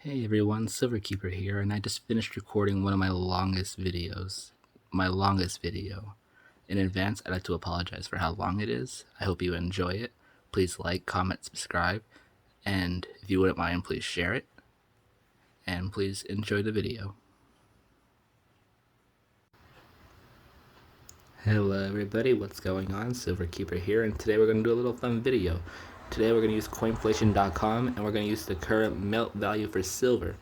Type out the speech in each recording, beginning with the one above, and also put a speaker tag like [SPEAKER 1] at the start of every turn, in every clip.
[SPEAKER 1] Hey everyone, Silverkeeper here, and I just finished recording one of my longest videos. My longest video. In advance, I'd like to apologize for how long it is. I hope you enjoy it. Please like, comment, subscribe, and if you wouldn't mind, please share it. And please enjoy the video. Hello everybody, what's going on? Silverkeeper here, and today we're going to do a little fun video. Today we're going to use coinflation.com, and we're going to use the current melt value for silver.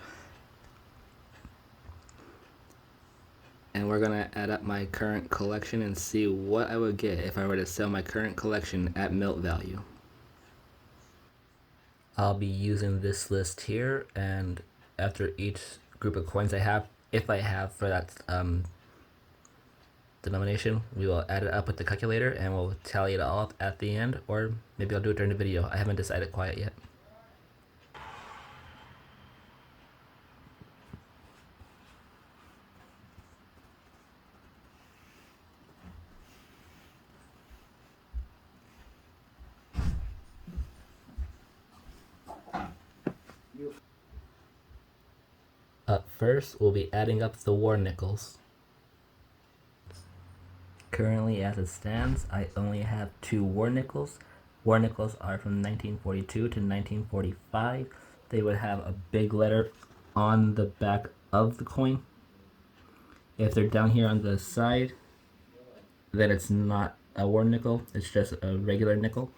[SPEAKER 1] And we're gonna add up my current collection and see what I would get if I were to sell my current collection at melt value. I'll be using this list here, and after each group of coins I have, if I have for that denomination, we will add it up with the calculator and we'll tally it all up at the end, or maybe I'll do it during the video. I haven't decided quite yet. Up first, we'll be adding up the war nickels. Currently, as it stands, I only have 2 war nickels. War nickels are from 1942 to 1945. They would have a big letter on the back of the coin. If they're down here on the side, then it's not a war nickel, it's just a regular nickel.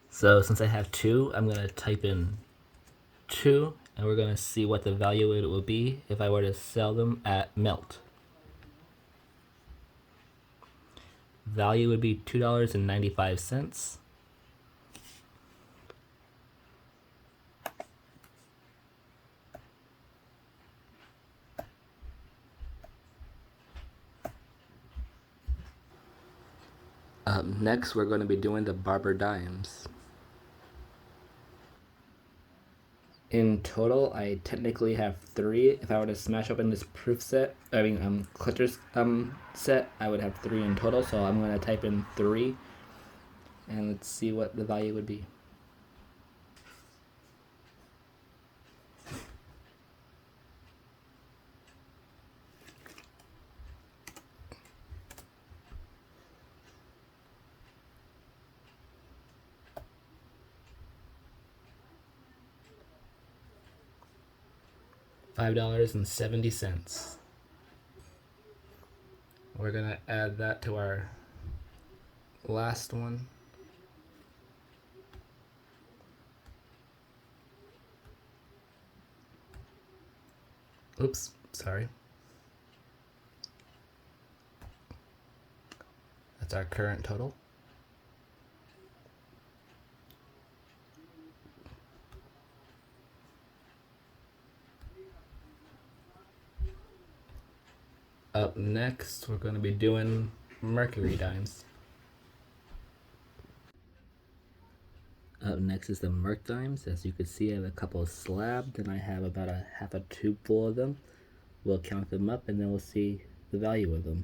[SPEAKER 1] So since I have 2, I'm going to type in 2, and we're going to see what the value it will be if I were to sell them at melt. Value would be $2.95. Next, we're going to be doing the Barber Dimes. In total, I technically have 3. If I were to smash open this proof set, collector's set, I would have 3 in total. So I'm going to type in 3, and let's see what the value would be. $5.70. We're gonna add that to our last one. Oops, sorry. That's our current total. Up next, we're going to be doing Mercury Dimes. Up next is the Merc Dimes. As you can see, I have a couple slabbed, and I have about a half a tube full of them. We'll count them up, and then we'll see the value of them.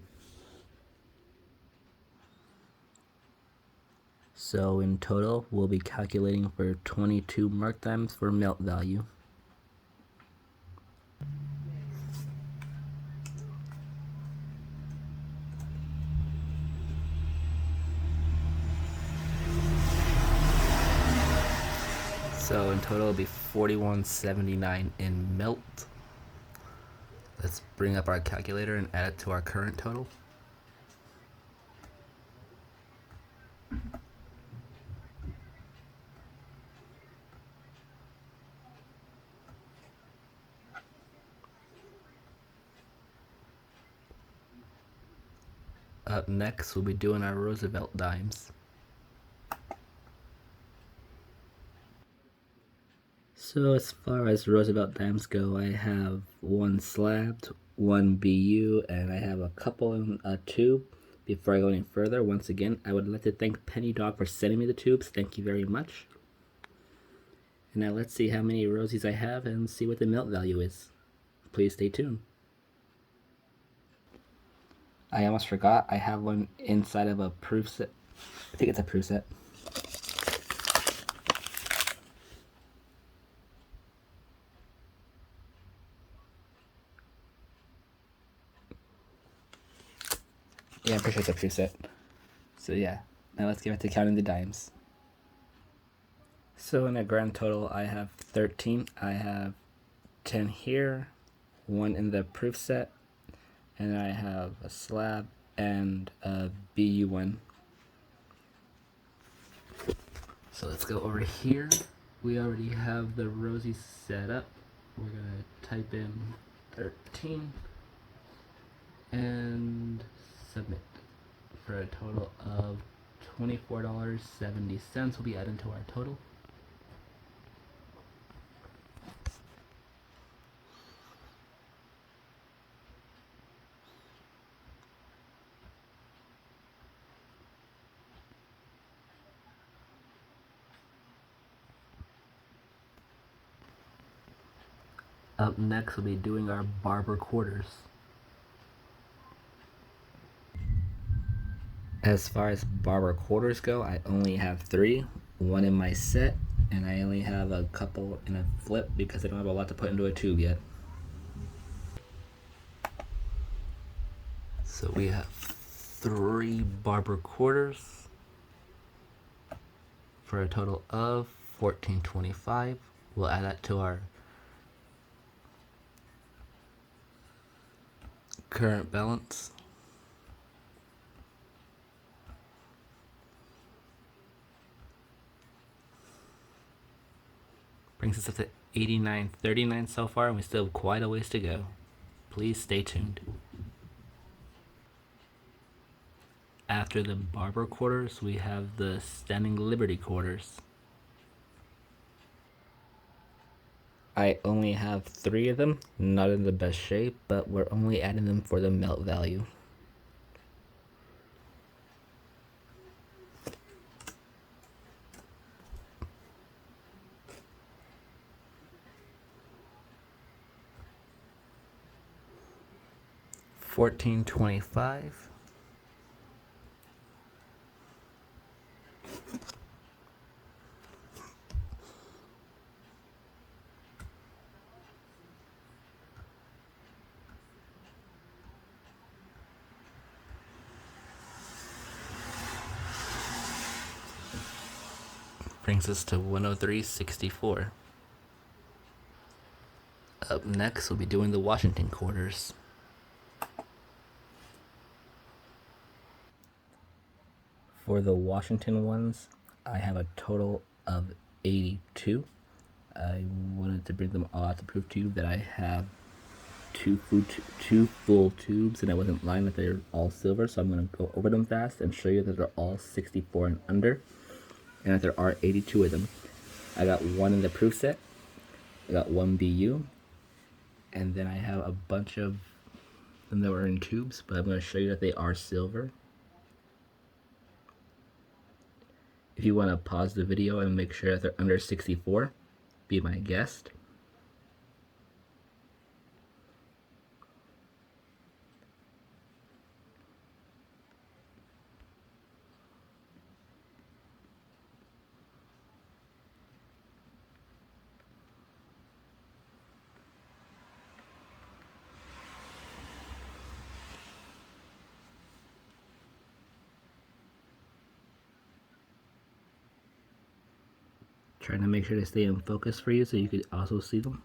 [SPEAKER 1] So in total, we'll be calculating for 22 Merc Dimes for melt value. So in total, it'll be $41.79 in melt. Let's bring up our calculator and add it to our current total. Up next, we'll be doing our Roosevelt dimes. So as far as Roosevelt dimes go, I have 1 slabbed, 1 BU, and I have a couple in a tube. Before I go any further, once again, I would like to thank Penny Dog for sending me the tubes. Thank you very much. And now let's see how many rosies I have and see what the melt value is. Please stay tuned. I almost forgot, I have one inside of a proof set. I think it's a proof set. Yeah, I'm pretty sure it's a preset. So yeah, now let's get back to counting the dimes. So in a grand total, I have 13. I have 10 here, 1 in the proof set, and I have a slab and a BU1. So let's go over here. We already have the rosy set up. We're gonna type in 13 and submit for a total of $24.70 will be added to our total. Up next, we'll be doing our Barber Quarters. As far as Barber Quarters go, I only have 3, 1 in my set, and I only have a couple in a flip because I don't have a lot to put into a tube yet. So we have 3 Barber Quarters for a total of $14.25. We'll add that to our current balance. Brings us up to $89.39 so far, and we still have quite a ways to go. Please stay tuned. After the Barber Quarters, we have the Standing Liberty Quarters. I only have 3 of them, not in the best shape, but we're only adding them for the melt value. $14.25. Brings us to $103.64. Up next, we'll be doing the Washington Quarters. For the Washington ones, I have a total of 82. I wanted to bring them all out to prove to you that I have two full tubes, and I wasn't lying that they're all silver, so I'm going to go over them fast and show you that they're all 64 and under, and that there are 82 of them. I got 1 in the proof set, I got 1 BU, and then I have a bunch of them that were in tubes, but I'm going to show you that they are silver. If you want to pause the video and make sure that they're under 64, be my guest. Trying to make sure to stay in focus for you so you could also see them.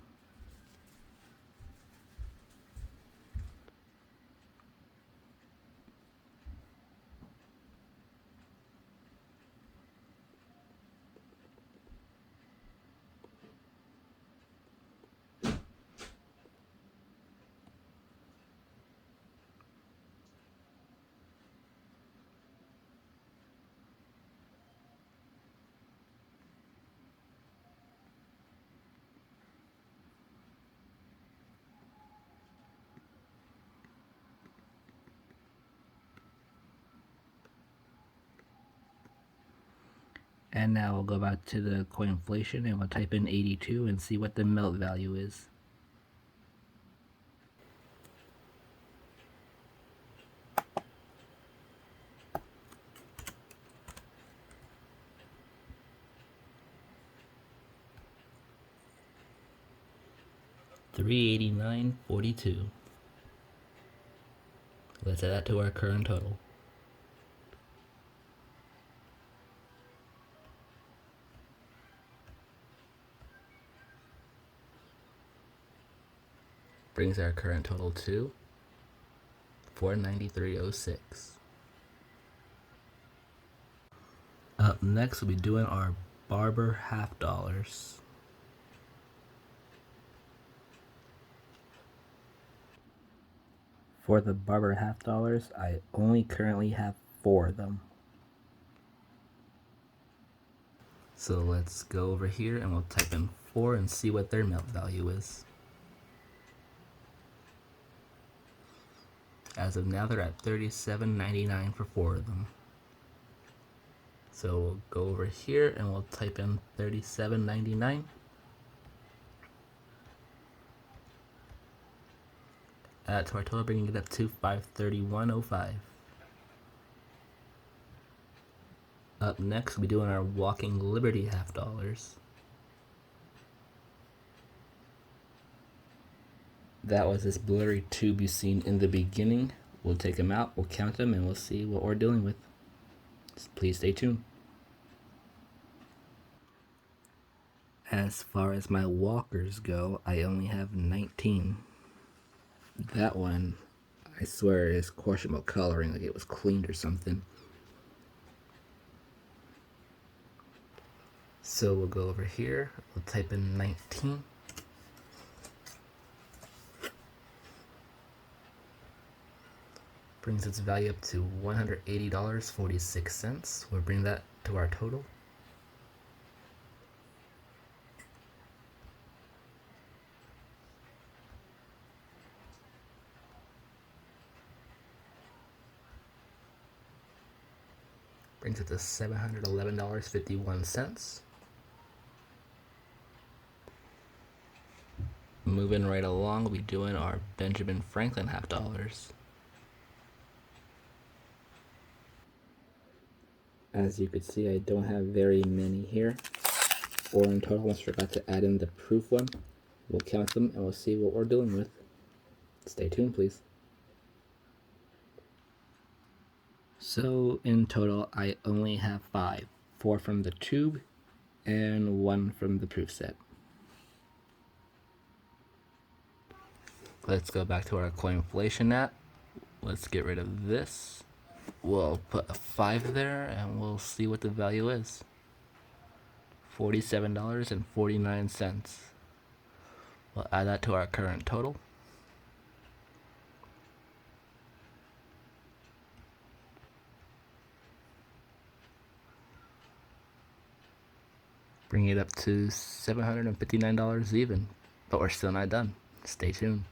[SPEAKER 1] And now we'll go back to the coinflation and we'll type in 82 and see what the melt value is. $389.42. Let's add that to our current total. brings our current total to $493.06. Up next, we'll be doing our Barber half dollars. For the Barber half dollars, I only currently have 4 of them. So let's go over here and we'll type in 4 and see what their melt value is. As of now, they're at $37.99 for 4 of them. So we'll go over here and we'll type in $37.99. Add to our total, bringing it up to $531.05. Up next, we'll be doing our Walking Liberty half dollars. That was this blurry tube you've seen in the beginning. We'll take them out, we'll count them, and we'll see what we're dealing with. Please stay tuned. As far as my walkers go, I only have 19. That one, I swear, is questionable coloring, like it was cleaned or something. So we'll go over here, we'll type in 19. Brings its value up to $180.46. We'll bring that to our total. Brings it to $711.51. Moving right along, we'll be doing our Benjamin Franklin half dollars. As you can see, I don't have very many here. 4 in total. Almost forgot to add in the proof one. We'll count them and we'll see what we're dealing with. Stay tuned, please. So in total, I only have 5. 4 from the tube and 1 from the proof set. Let's go back to our coinflation app. Let's get rid of this. We'll put a 5 there and we'll see what the value is. $47.49. We'll add that to our current total. Bring it up to $759 even, but we're still not done. Stay tuned.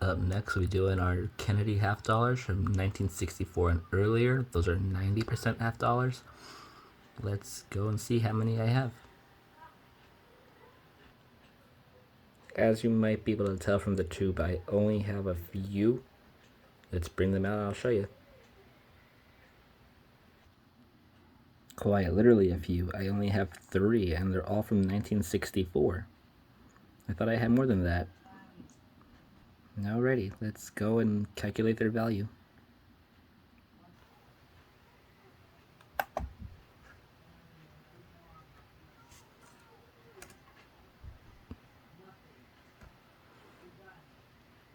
[SPEAKER 1] Up next, we'll be doing our Kennedy half dollars from 1964 and earlier. Those are 90% half dollars. Let's go and see how many I have. As you might be able to tell from the tube, I only have a few. Let's bring them out and I'll show you. Quite literally a few. I only have 3 and they're all from 1964. I thought I had more than that. Alrighty, let's go and calculate their value.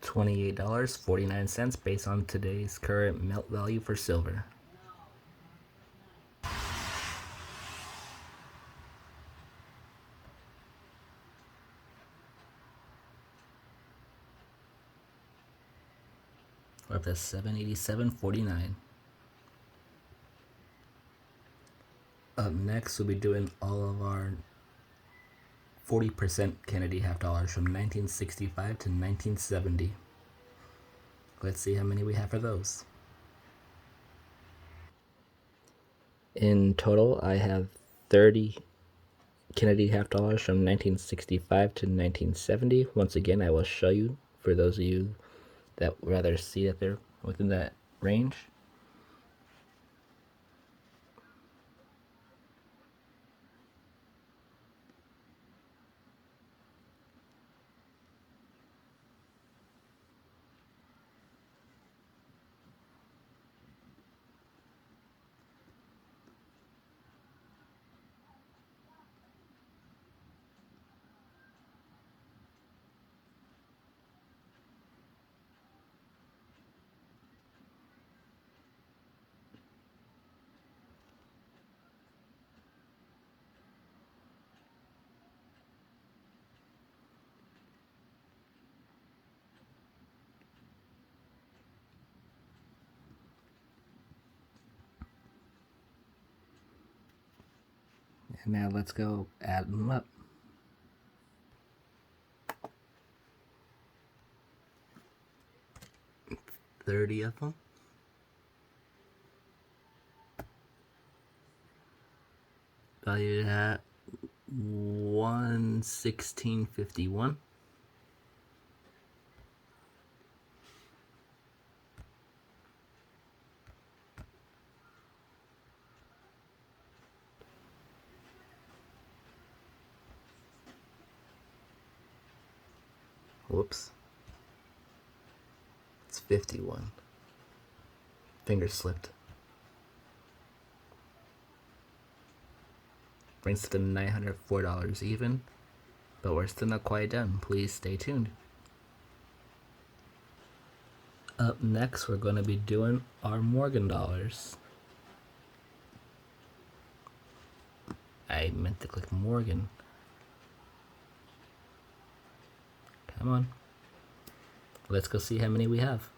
[SPEAKER 1] $28.49 based on today's current melt value for silver. We're up to $787.49. Up next, we'll be doing all of our 40% Kennedy half dollars from 1965 to 1970. Let's see how many we have for those. In total, I have 30 Kennedy half dollars from 1965 to 1970. Once again, I will show you for those of you that rather see that they're within that range. And now let's go add them up. $30 of them. Valued at $116.51. Whoops. It's 51. Finger slipped. Brings it to $904 even, but we're still not quite done. Please stay tuned. Up next, we're going to be doing our Morgan dollars. I meant to click Morgan. Come on. Let's go see how many we have.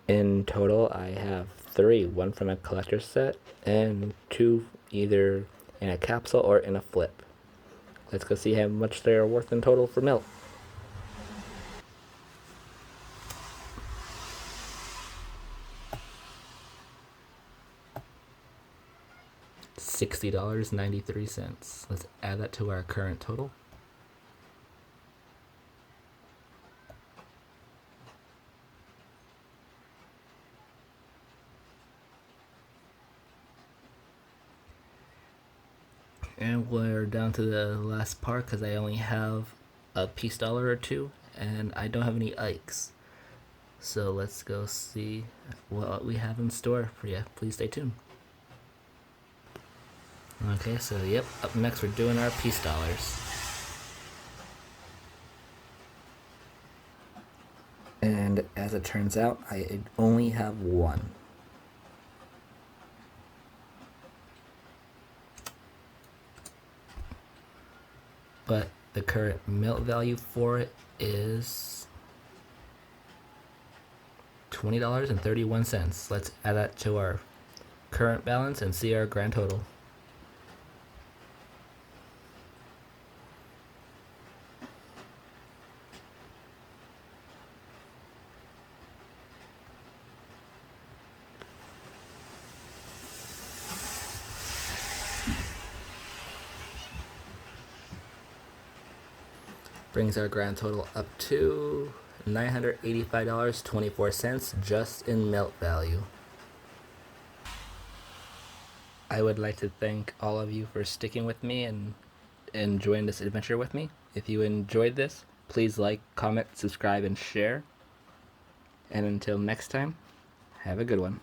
[SPEAKER 1] In total, I have 3. 1 from a collector's set and 2 either in a capsule or in a flip. Let's go see how much they are worth in total for Milt. $60.93. Let's add that to our current total. And we're down to the last part because I only have a piece dollar or 2 and I don't have any Ikes. So let's go see what we have in store for you. Please stay tuned. Okay, so yep, up next we're doing our piece dollars. And as it turns out, I only have 1. But the current Milt value for it is $20.31. Let's add that to our current balance and see our grand total. Brings our grand total up to $985.24 just in Milt value. I would like to thank all of you for sticking with me and enjoying this adventure with me. If you enjoyed this, please like, comment, subscribe, and share. And until next time, have a good one.